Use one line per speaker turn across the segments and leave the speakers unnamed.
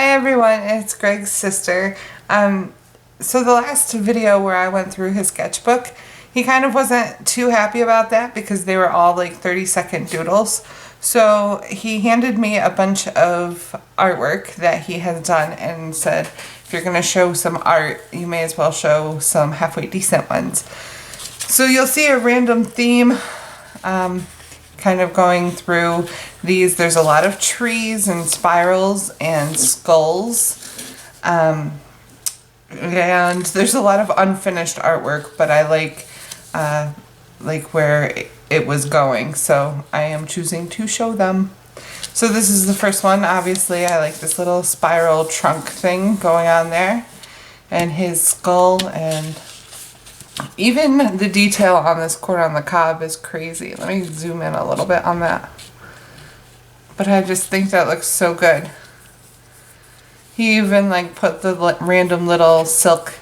Hi everyone, it's Greg's sister. So the last video where I went through his sketchbook, he kind of wasn't too happy about that because they were all like 30-second doodles. So he handed me a bunch of artwork that he has done and said, if you're going to show some art, you may as well show some halfway decent ones. So you'll see a random theme kind of going through these. There's a lot of trees and spirals and skulls. And there's a lot of unfinished artwork, but I like where it was going, so I am choosing to show them. So this is the first one. Obviously I like this little spiral trunk thing going on there and his skull, and even the detail on this corn on the cob is crazy. Let me zoom in a little bit on that. But I just think that looks so good. He even like put the random little silk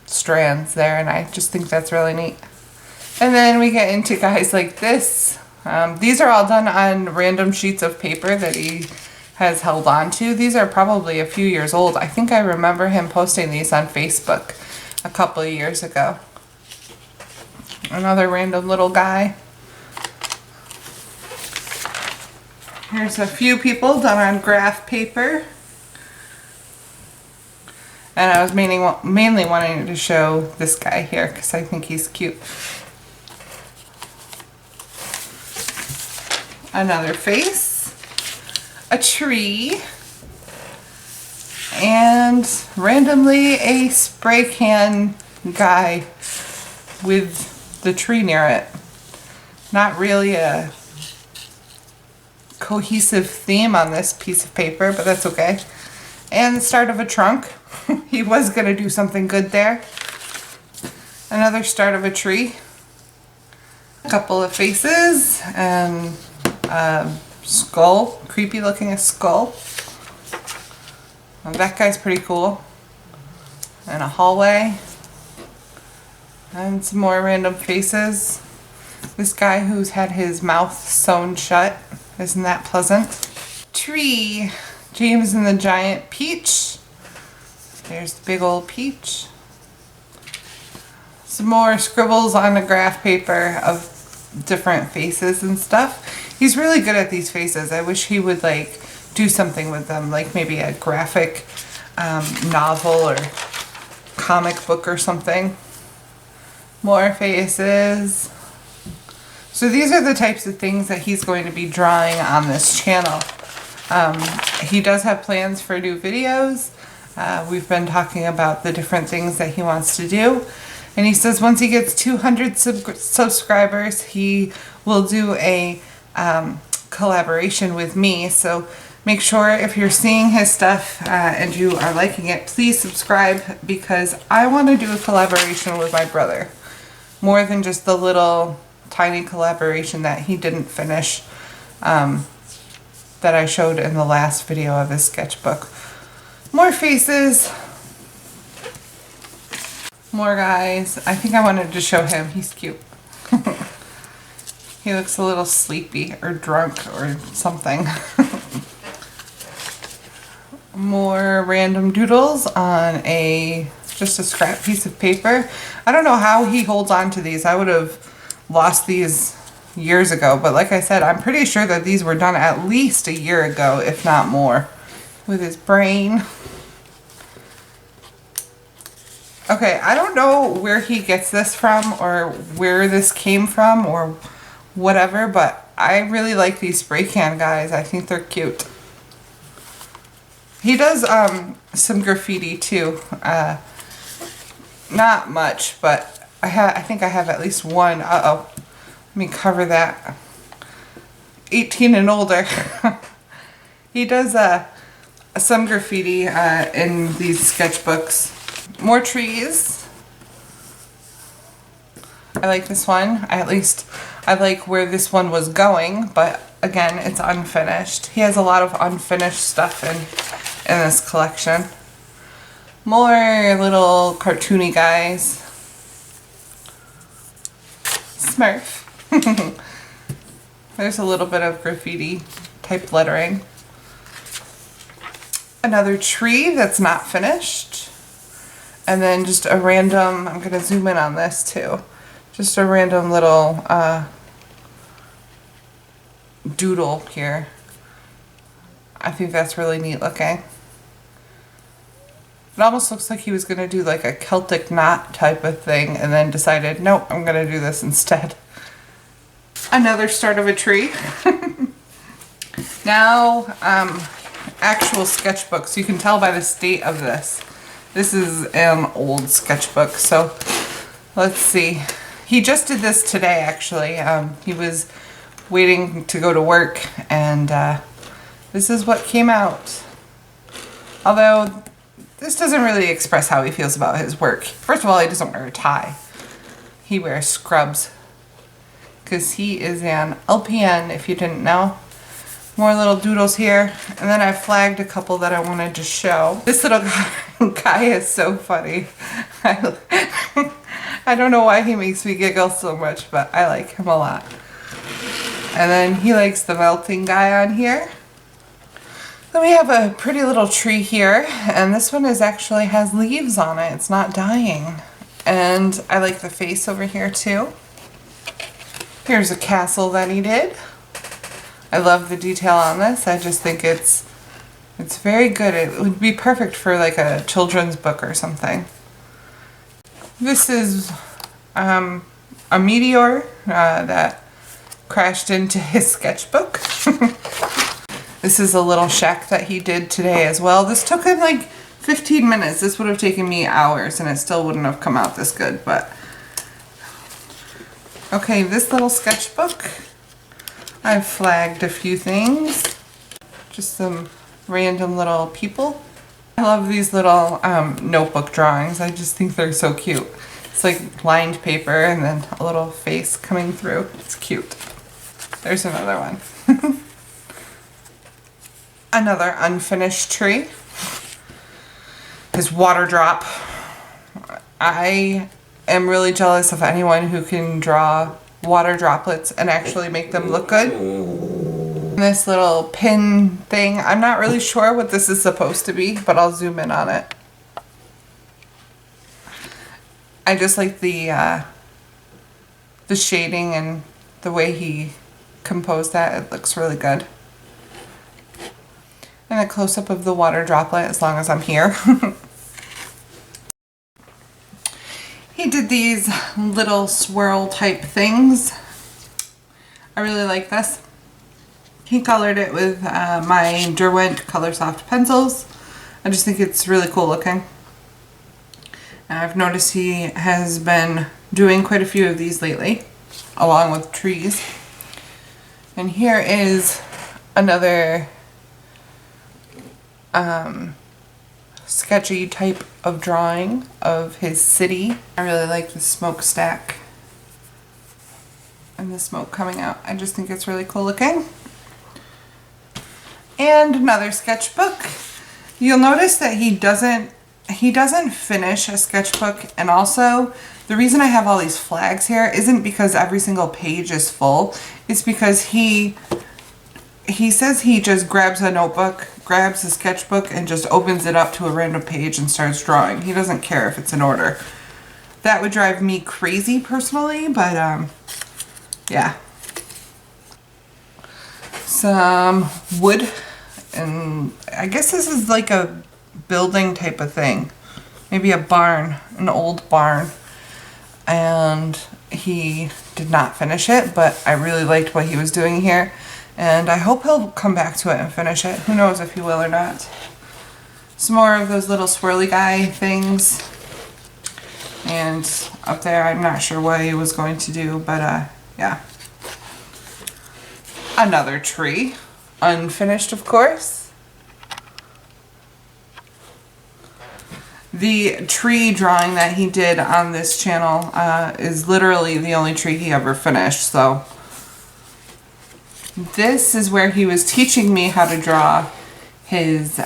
strands there, and I just think that's really neat. And then we get into guys like this. These are all done on random sheets of paper that he has held on to. These are probably a few years old. I think I remember him posting these on Facebook a couple of years ago. Another random little guy. Here's a few people done on graph paper. And I was mainly wanting to show this guy here because I think he's cute. Another face, a tree, and randomly a spray can guy with the tree near it. Not really a cohesive theme on this piece of paper, but that's okay. And the start of a trunk. He was going to do something good there. Another start of a tree. A couple of faces and skull, creepy looking skull. Well, that guy's pretty cool. And a hallway. And some more random faces. This guy who's had his mouth sewn shut. Isn't that pleasant? Tree. James and the giant peach. There's the big old peach. Some more scribbles on the graph paper of different faces and stuff. He's really good at these faces. I wish he would like do something with them, like maybe a graphic novel or comic book or something. More faces. So these are the types of things that he's going to be drawing on this channel. He does have plans for new videos. We've been talking about the different things that he wants to do. And he says once he gets 200 subscribers, he will do a collaboration with me. So make sure if you're seeing his stuff and you are liking it, please subscribe, because I want to do a collaboration with my brother. More than just the little tiny collaboration that he didn't finish that I showed in the last video of his sketchbook. More faces. More guys. I think I wanted to show him. He's cute. He looks a little sleepy or drunk or something. More random doodles on just a scrap piece of paper. I don't know how he holds on to these. I would have lost these years ago, but like I said, I'm pretty sure that these were done at least a year ago, if not more. With his brain. Okay, I don't know where he gets this from or where this came from or whatever, but I really like these spray can guys. I think they're cute. He does some graffiti too. Not much, but I think I have at least one. Uh-oh. Let me cover that. 18 and older. He does some graffiti in these sketchbooks. More trees. I like this one. I like where this one was going, but again, it's unfinished. He has a lot of unfinished stuff in this collection. More little cartoony guys. Smurf. There's a little bit of graffiti type lettering. Another tree that's not finished. And then just a random, I'm gonna zoom in on this too. Just a random little doodle here. I think that's really neat looking. It almost looks like he was gonna do like a Celtic knot type of thing and then decided, nope, I'm gonna do this instead. Another start of a tree. Now, actual sketchbooks. You can tell by the state of this. This is an old sketchbook, so let's see. He just did this today, actually. He was waiting to go to work, and this is what came out. Although, this doesn't really express how he feels about his work. First of all, he doesn't wear a tie. He wears scrubs, because he is an LPN, if you didn't know. More little doodles here, and then I flagged a couple that I wanted to show. This little guy is so funny. I don't know why he makes me giggle so much, but I like him a lot. And then he likes the melting guy on here. Then we have a pretty little tree here, and this one actually has leaves on it. It's not dying. And I like the face over here too. Here's a castle that he did. I love the detail on this. I just think it's very good. It would be perfect for like a children's book or something. This is a meteor that crashed into his sketchbook. This is a little shack that he did today as well. This took him like 15 minutes. This would have taken me hours and it still wouldn't have come out this good, but okay, this little sketchbook, I've flagged a few things, just some random little people. I love these little notebook drawings. I just think they're so cute. It's like lined paper and then a little face coming through. It's cute. There's another one. Another unfinished tree. His water drop. I am really jealous of anyone who can draw water droplets and actually make them look good. This little pin thing, I'm not really sure what this is supposed to be, but I'll zoom in on it. I just like the shading and the way he composed that. It looks really good. And a close-up of the water droplet as long as I'm here. He did these little swirl type things. I really like this. He colored it with my Derwent Color Soft pencils. I just think it's really cool looking. And I've noticed he has been doing quite a few of these lately, along with trees. And here is another sketchy type of drawing of his city. I really like the smokestack and the smoke coming out. I just think it's really cool looking. And another sketchbook. You'll notice that he doesn't finish a sketchbook, and also the reason I have all these flags here isn't because every single page is full. It's because he says he just grabs a notebook, grabs a sketchbook, and just opens it up to a random page and starts drawing. He doesn't care if it's in order. That would drive me crazy personally, but yeah. Some wood, and I guess this is like a building type of thing. Maybe a barn, an old barn. And he did not finish it, but I really liked what he was doing here. And I hope he'll come back to it and finish it. Who knows if he will or not. Some more of those little swirly guy things. And up there, I'm not sure what he was going to do, but yeah. Another tree. Unfinished, of course. The tree drawing that he did on this channel is literally the only tree he ever finished, so this is where he was teaching me how to draw his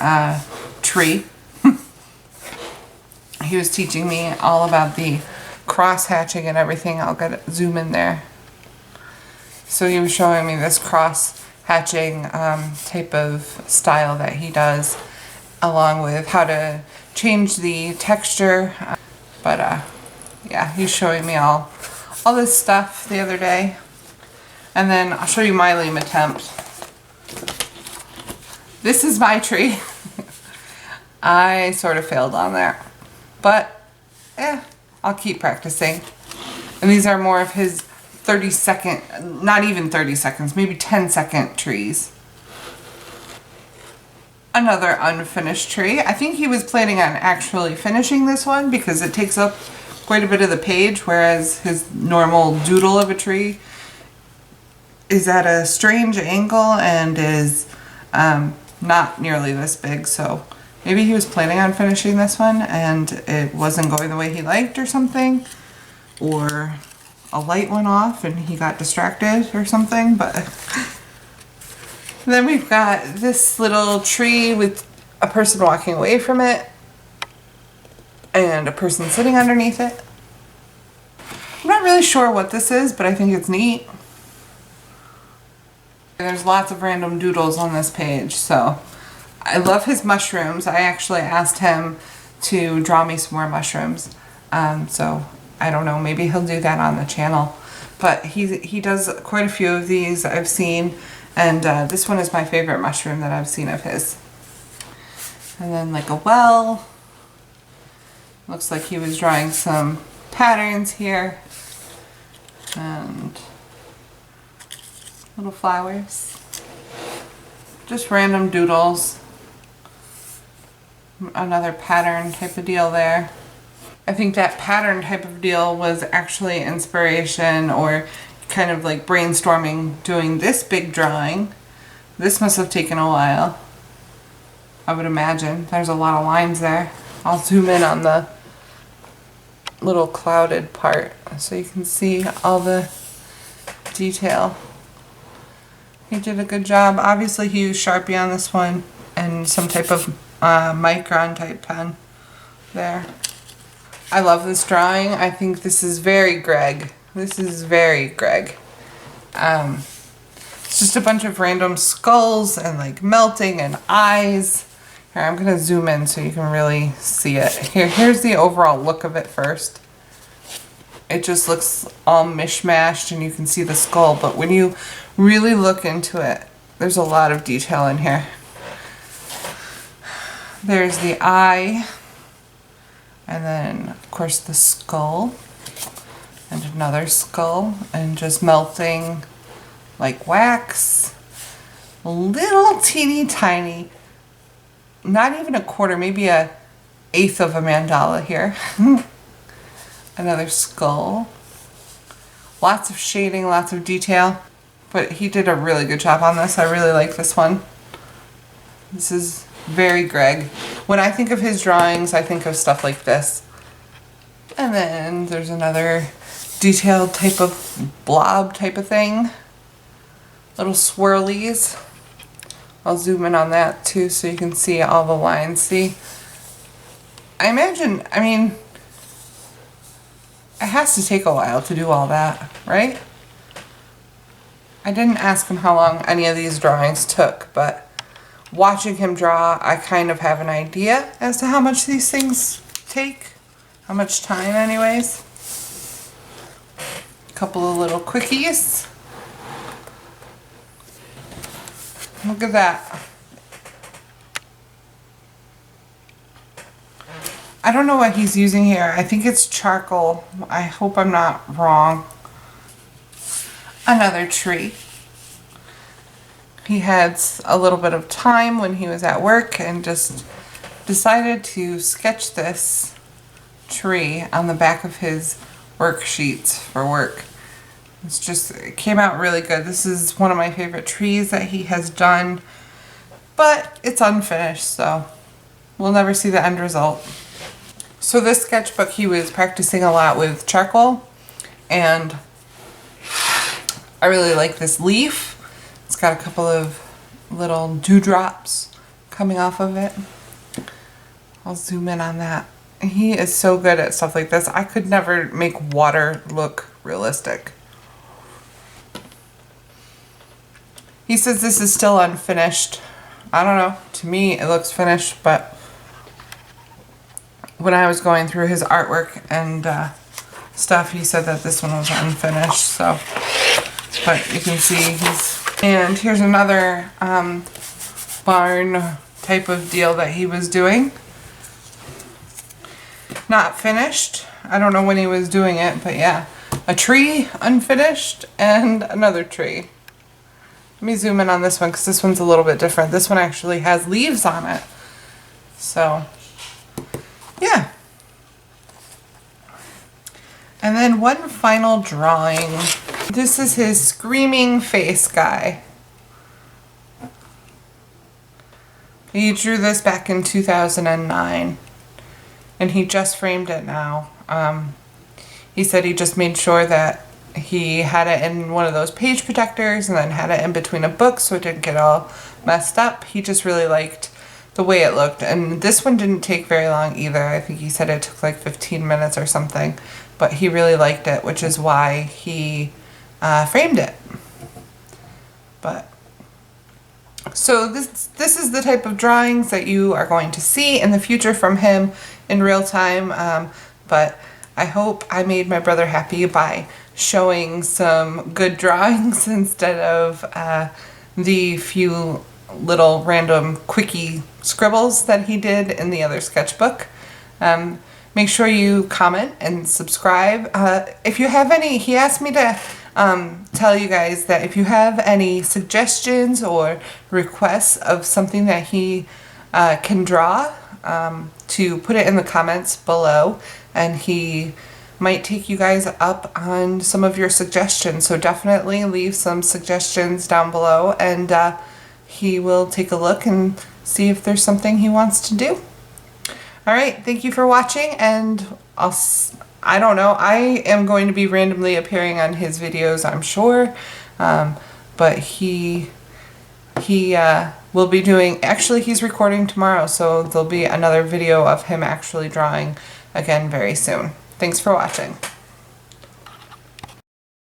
tree. He was teaching me all about the cross hatching and everything. I'll zoom in there. So he was showing me this cross hatching type of style that he does. along with how to change the texture. But yeah, he's showing me all this stuff the other day. And then I'll show you my lame attempt. This is my tree. I sort of failed on that. But, I'll keep practicing. And these are more of his 30-second, not even 30 seconds, maybe 10-second trees. Another unfinished tree. I think he was planning on actually finishing this one because it takes up quite a bit of the page, whereas his normal doodle of a tree is at a strange angle and is not nearly this big. So maybe he was planning on finishing this one and it wasn't going the way he liked or something, or a light went off and he got distracted or something. But then we've got this little tree with a person walking away from it and a person sitting underneath it. I'm not really sure what this is, but I think it's neat. There's lots of random doodles on this page, so I love his mushrooms. I actually asked him to draw me some more mushrooms, so I don't know, maybe he'll do that on the channel. But he does quite a few of these I've seen, and this one is my favorite mushroom that I've seen of his. And then like a well. Looks like he was drawing some patterns here. And little flowers. Just random doodles. Another pattern type of deal there. I think that pattern type of deal was actually inspiration or kind of like brainstorming doing this big drawing. This must have taken a while, I would imagine. There's a lot of lines there. I'll zoom in on the little clouded part so you can see all the detail. He did a good job. Obviously he used Sharpie on this one and some type of micron type pen there. I love this drawing. I think this is very Greg. This is very Greg. It's just a bunch of random skulls and like melting and eyes. Here, I'm gonna zoom in so you can really see it. Here's the overall look of it first. It just looks all mishmashed and you can see the skull, but when you really look into it, there's a lot of detail in here. There's the eye, and then of course the skull, and another skull, and just melting like wax. Little teeny tiny, not even a quarter, maybe a eighth of a mandala here. Another skull. Lots of shading, lots of detail. But he did a really good job on this. I really like this one. This is very Greg. When I think of his drawings, I think of stuff like this. And then there's another detailed type of blob type of thing. Little swirlies. I'll zoom in on that too so you can see all the lines. See? I mean, it has to take a while to do all that, right? I didn't ask him how long any of these drawings took, but watching him draw, I kind of have an idea as to how much these things take. How much time anyways. A couple of little quickies. Look at that. I don't know what he's using here. I think it's charcoal. I hope I'm not wrong. Another tree. He had a little bit of time when he was at work and just decided to sketch this tree on the back of his worksheets for work. It came out really good. This is one of my favorite trees that he has done, but it's unfinished, so we'll never see the end result. So this sketchbook, he was practicing a lot with charcoal, and I really like this leaf. It's got a couple of little dewdrops coming off of it. I'll zoom in on that. He is so good at stuff like this. I could never make water look realistic. He says this is still unfinished. I don't know. To me, it looks finished, but when I was going through his artwork and stuff, he said that this one was unfinished. So, but you can see and here's another barn type of deal that he was doing. Not finished. I don't know when he was doing it, but yeah. A tree, unfinished, and another tree. Let me zoom in on this one because this one's a little bit different. This one actually has leaves on it. So, yeah. And then one final drawing. This is his screaming face guy. He drew this back in 2009. And he just framed it now. He said he just made sure that he had it in one of those page protectors and then had it in between a book so it didn't get all messed up. He just really liked the way it looked. And this one didn't take very long either. I think he said it took like 15 minutes or something. But he really liked it, which is why he framed it. But so this is the type of drawings that you are going to see in the future from him in real time. But I hope I made my brother happy by showing some good drawings instead of the few little random quickie scribbles that he did in the other sketchbook. Make sure you comment and subscribe. If you have any, he asked me to tell you guys that if you have any suggestions or requests of something that he can draw, to put it in the comments below, and he might take you guys up on some of your suggestions. So definitely leave some suggestions down below, and he will take a look and see if there's something he wants to do. Alright, thank you for watching, and I don't know, I am going to be randomly appearing on his videos, I'm sure, but he will be doing, actually he's recording tomorrow, so there'll be another video of him actually drawing again very soon. Thanks for watching.